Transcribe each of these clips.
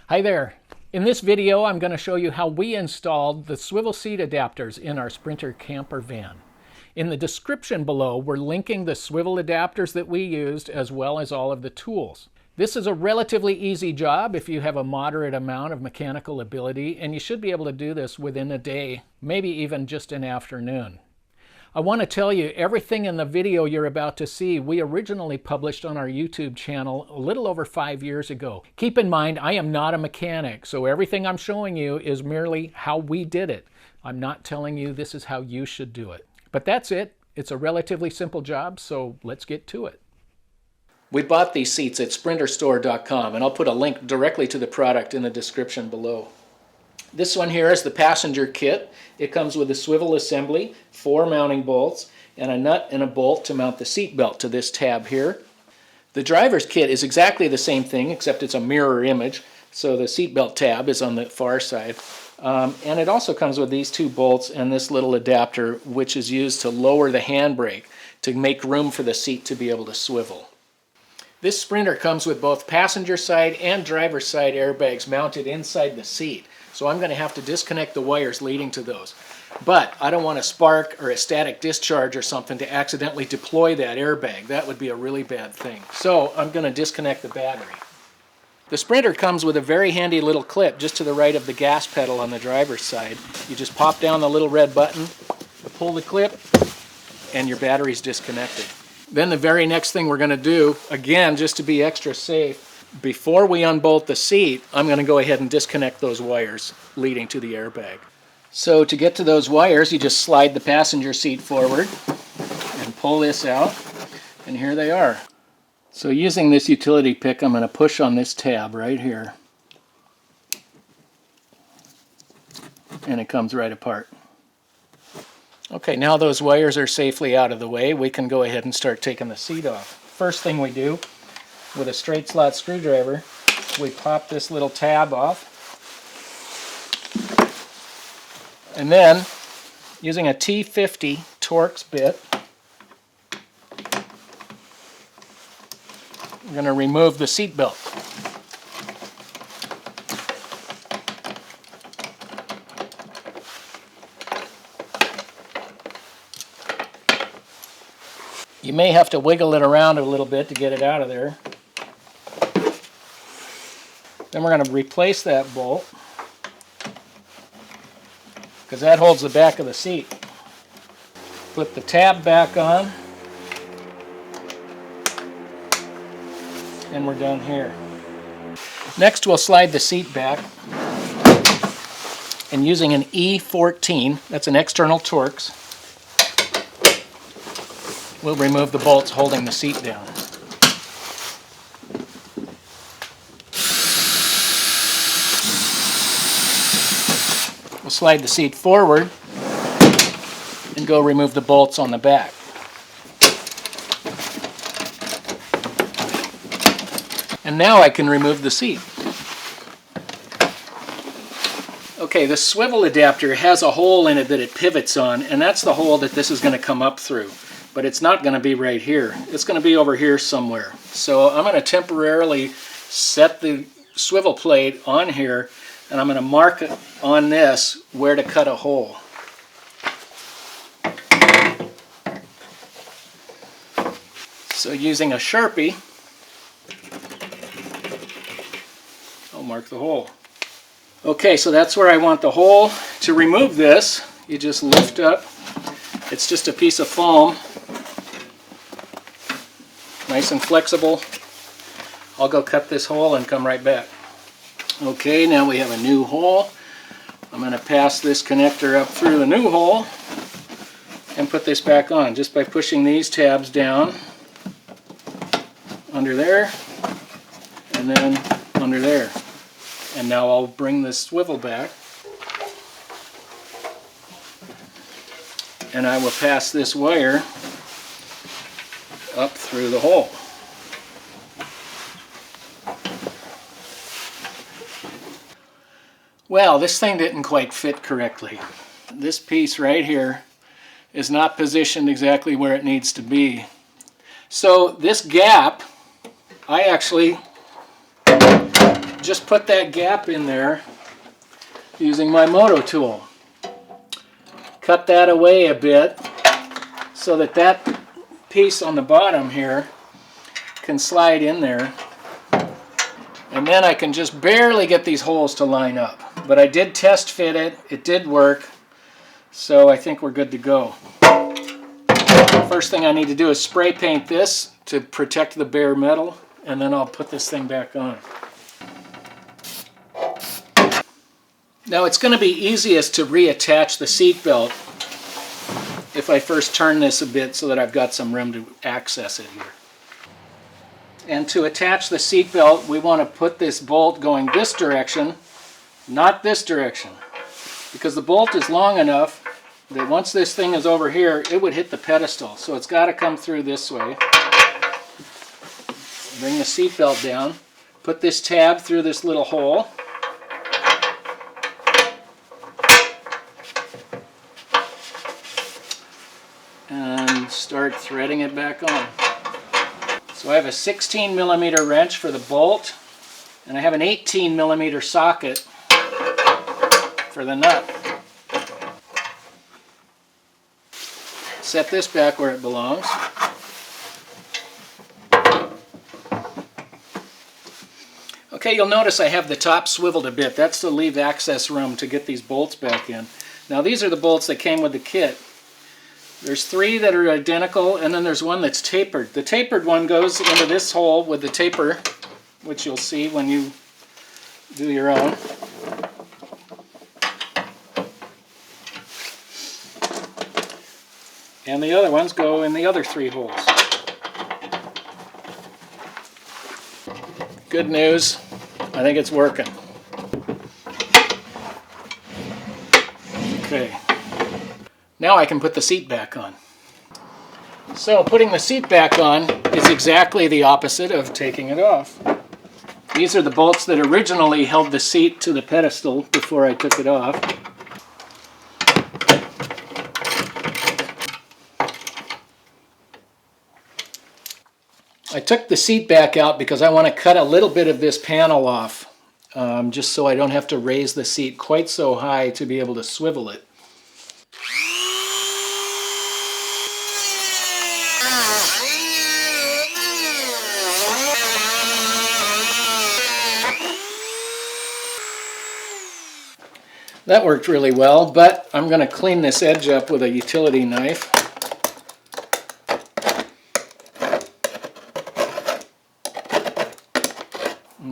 Hi there. In this video, I'm going to show you how we installed the swivel seat adapters in our Sprinter camper van. In the description below, we're linking the swivel adapters that we used as well as all of the tools. This is a relatively easy job if you have a moderate amount of mechanical ability, and you should be able to do this within a day, maybe even just an afternoon. I want to tell you, everything in the video you're about to see, we originally published on our YouTube channel a little over 5 years ago. Keep in mind, I am not a mechanic, so everything I'm showing you is merely how we did it. I'm not telling you this is how you should do it. But that's it. It's a relatively simple job, so let's get to it. We bought these seats at sprinterstore.com, and I'll put a link directly to the product in the description below. This one here is the passenger kit. It comes with a swivel assembly, 4 mounting bolts, and a nut and a bolt to mount the seat belt to this tab here. The driver's kit is exactly the same thing, except it's a mirror image, so the seat belt tab is on the far side. And it also comes with these 2 bolts and this little adapter, which is used to lower the handbrake to make room for the seat to be able to swivel. This Sprinter comes with both passenger side and driver's side airbags mounted inside the seat. So I'm going to have to disconnect the wires leading to those. But I don't want a spark or a static discharge or something to accidentally deploy that airbag. That would be a really bad thing. So I'm going to disconnect the battery. The Sprinter comes with a very handy little clip just to the right of the gas pedal on the driver's side. You just pop down the little red button, pull the clip, and your battery's disconnected. Then the very next thing we're going to do, again, just to be extra safe, before we unbolt the seat, I'm going to go ahead and disconnect those wires leading to the airbag. So to get to those wires, you just slide the passenger seat forward and pull this out, and here they are. So using this utility pick, I'm going to push on this tab right here, and it comes right apart. Okay, now those wires are safely out of the way, we can go ahead and start taking the seat off. First thing we do, with a straight slot screwdriver, we pop this little tab off. And then, using a T50 Torx bit, we're going to remove the seat belt. You may have to wiggle it around a little bit to get it out of there. Then we're going to replace that bolt, because that holds the back of the seat. Put the tab back on, and we're done here. Next we'll slide the seat back, and using an E14, that's an external Torx, we'll remove the bolts holding the seat down. We'll slide the seat forward and go remove the bolts on the back. And now I can remove the seat. Okay, the swivel adapter has a hole in it that it pivots on, and that's the hole that this is going to come up through. But it's not going to be right here. It's going to be over here somewhere. So I'm going to temporarily set the swivel plate on here, and I'm going to mark it on this where to cut a hole. So using a Sharpie, I'll mark the hole. Okay, so that's where I want the hole. To remove this, you just lift up. It's just a piece of foam. Nice and flexible. I'll go cut this hole and come right back. Okay, now we have a new hole. I'm going to pass this connector up through the new hole and put this back on just by pushing these tabs down under there and then under there. And now I'll bring this swivel back and I will pass this wire up through the hole. Well, this thing didn't quite fit correctly. This piece right here is not positioned exactly where it needs to be. So this gap, I actually just put that gap in there using my moto tool. Cut that away a bit so that that piece on the bottom here can slide in there. And then I can just barely get these holes to line up. But I did test fit it. It did work. So I think we're good to go. First thing I need to do is spray paint this to protect the bare metal. And then I'll put this thing back on. Now it's going to be easiest to reattach the seat belt if I first turn this a bit so that I've got some room to access it here. And to attach the seat belt, we want to put this bolt going this direction, not this direction. Because the bolt is long enough that once this thing is over here, it would hit the pedestal. So it's got to come through this way. Bring the seat belt down. Put this tab through this little hole. And start threading it back on. So I have a 16mm wrench for the bolt, and I have an 18mm socket for the nut. Set this back where it belongs. Okay, you'll notice I have the top swiveled a bit. That's to leave access room to get these bolts back in. Now these are the bolts that came with the kit. There's 3 that are identical, and then there's one that's tapered. The tapered one goes into this hole with the taper, which you'll see when you do your own. And the other ones go in the other 3 holes. Good news, I think it's working. Okay. Now I can put the seat back on. So putting the seat back on is exactly the opposite of taking it off. These are the bolts that originally held the seat to the pedestal before I took it off. I took the seat back out because I want to cut a little bit of this panel off, just so I don't have to raise the seat quite so high to be able to swivel it. That worked really well, but I'm going to clean this edge up with a utility knife.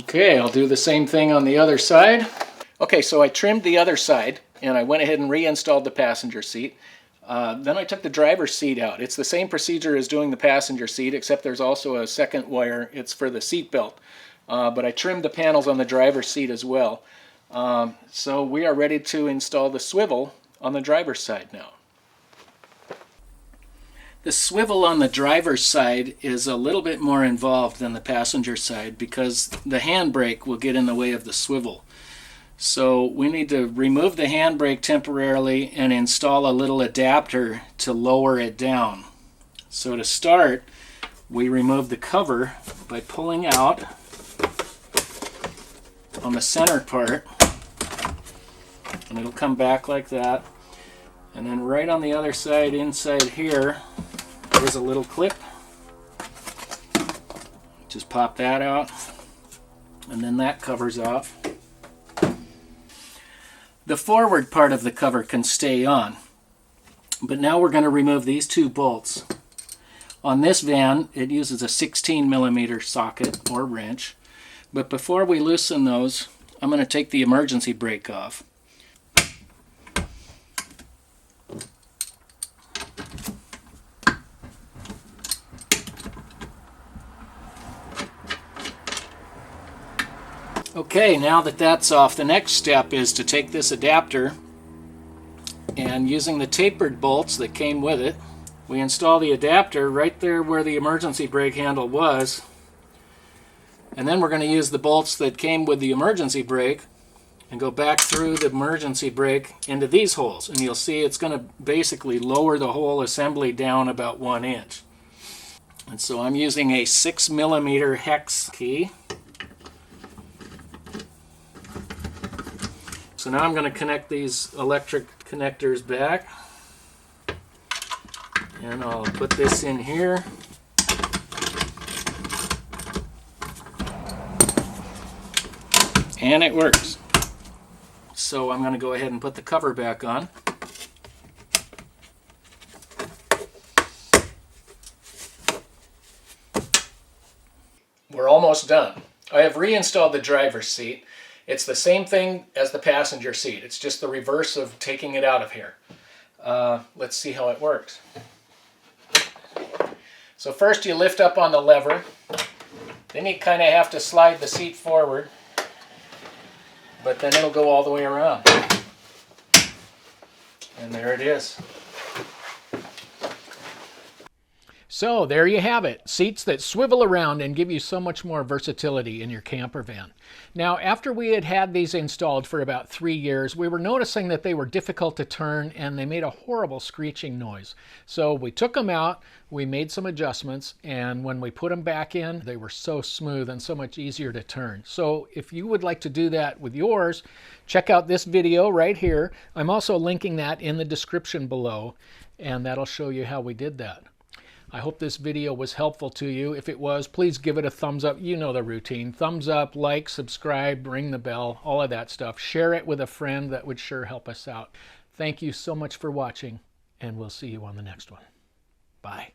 Okay, I'll do the same thing on the other side. Okay, so I trimmed the other side, and I went ahead and reinstalled the passenger seat. Then I took the driver's seat out. It's the same procedure as doing the passenger seat, except there's also a second wire. It's for the seat belt. But I trimmed the panels on the driver's seat as well. So we are ready to install the swivel on the driver's side now. The swivel on the driver's side is a little bit more involved than the passenger side because the handbrake will get in the way of the swivel. So we need to remove the handbrake temporarily and install a little adapter to lower it down. So to start, we remove the cover by pulling out on the center part, and it'll come back like that. And then right on the other side, inside here, there's a little clip. Just pop that out, and then that covers off. The forward part of the cover can stay on, but now we're going to remove these 2 bolts. On this van, it uses a 16mm socket or wrench, but before we loosen those, I'm going to take the emergency brake off. Okay, now that that's off, the next step is to take this adapter and using the tapered bolts that came with it, we install the adapter right there where the emergency brake handle was, and then we're going to use the bolts that came with the emergency brake and go back through the emergency brake into these holes, and you'll see it's going to basically lower the whole assembly down about 1 inch. And so I'm using a 6mm hex key. So now I'm going to connect these electric connectors back. And I'll put this in here. And it works. So I'm going to go ahead and put the cover back on. We're almost done. I have reinstalled the driver's seat. It's the same thing as the passenger seat. It's just the reverse of taking it out of here. Let's see how it works. So first you lift up on the lever. Then you kind of have to slide the seat forward. But then it'll go all the way around. And there it is. So there you have it, seats that swivel around and give you so much more versatility in your camper van. Now, after we had had these installed for about 3 years, we were noticing that they were difficult to turn and they made a horrible screeching noise. So we took them out, we made some adjustments, and when we put them back in, they were so smooth and so much easier to turn. So if you would like to do that with yours, check out this video right here. I'm also linking that in the description below, and that'll show you how we did that. I hope this video was helpful to you. If it was, please give it a thumbs up. You know the routine. Thumbs up, like, subscribe, ring the bell, all of that stuff. Share it with a friend. That would sure help us out. Thank you so much for watching, and we'll see you on the next one. Bye.